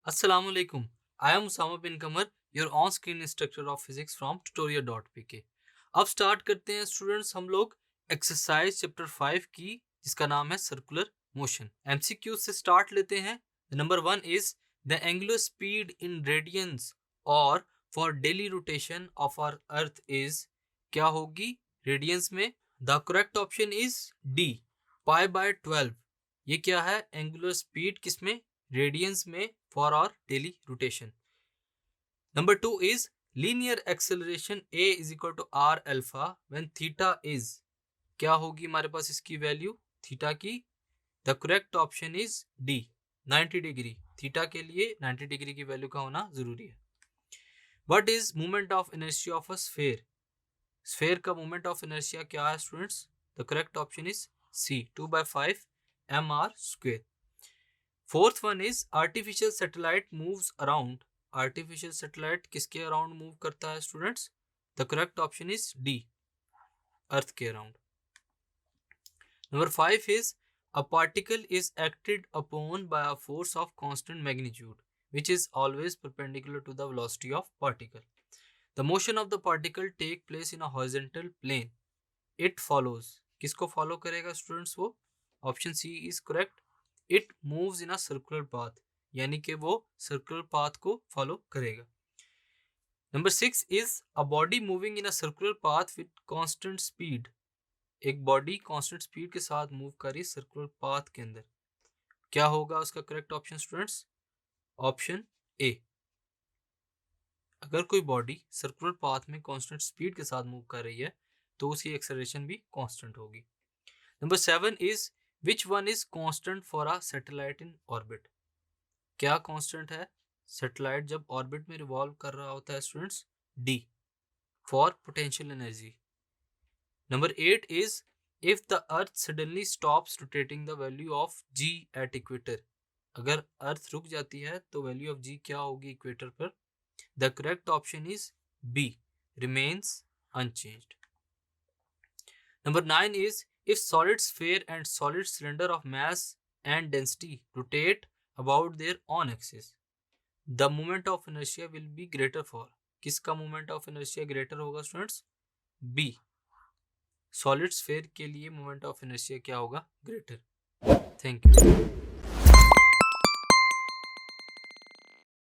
Assalamu alaikum. I am Usama bin Kamar, your on-screen instructor of physics from tutorial.pk. अब start करते हैं students हम लोग exercise chapter 5 की जिसका नाम है सर्कुलर मोशन। एमसीक्यू से स्टार्ट लेते हैं। Number 1 is the angular speed in radians और for daily rotation of our earth is क्या होगी रेडियंस में। The correct option is D π/12। ये क्या है एंगुलर स्पीड किसमें रेडियंस में for our daily rotation. Number 2 is linear acceleration a is equal to r alpha when theta is क्या होगी हमारे पास इसकी वैल्यू थीटा की। The correct option is D 90 degree. Theta के लिए 90 डिग्री की वैल्यू का होना जरूरी है। What is moment of inertia of a sphere. Sphere का मोमेंट ऑफ इनर्शिया क्या है students. The correct option is C 2/5 mr²। Fourth one is artificial satellite moves around. Artificial satellite किसके अराउंड मूव करता है students. The correct option is D earth के around. Number 5 is a particle is acted upon by a force of constant magnitude which is always perpendicular to the velocity of particle. The motion of the particle take place in a horizontal plane. It follows किसको follow करेगा students वो। Option C is correct. It moves in a circular path यानी कि वो circular path को follow करेगा। Number 6 is a body moving in a circular path with constant speed. एक body constant speed के साथ मूव कर रही है सर्कुलर पाथ के अंदर। क्या होगा उसका correct option students. Option A. अगर कोई बॉडी सर्कुलर पाथ में कांस्टेंट स्पीड के साथ मूव कर रही है तो उसकी एक्सेलरेशन भी कांस्टेंट होगी। Number 7 is which one is constant for a satellite in orbit. क्या कांस्टेंट है सैटेलाइट जब ऑर्बिट में रिवॉल्व कर रहा होता है students. D for potential energy. Number 8 is if the earth suddenly stops rotating the value of g at equator. अगर earth रुक जाती है तो वैल्यू ऑफ जी क्या होगी इक्वेटर पर। The correct option is B remains unchanged. Number 9 is if solid sphere and solid cylinder of mass and density rotate about their own axis, the moment of inertia will be greater for। किसका moment of inertia greater होगा students. B solid sphere के लिए moment of inertia क्या होगा greater। Thank you.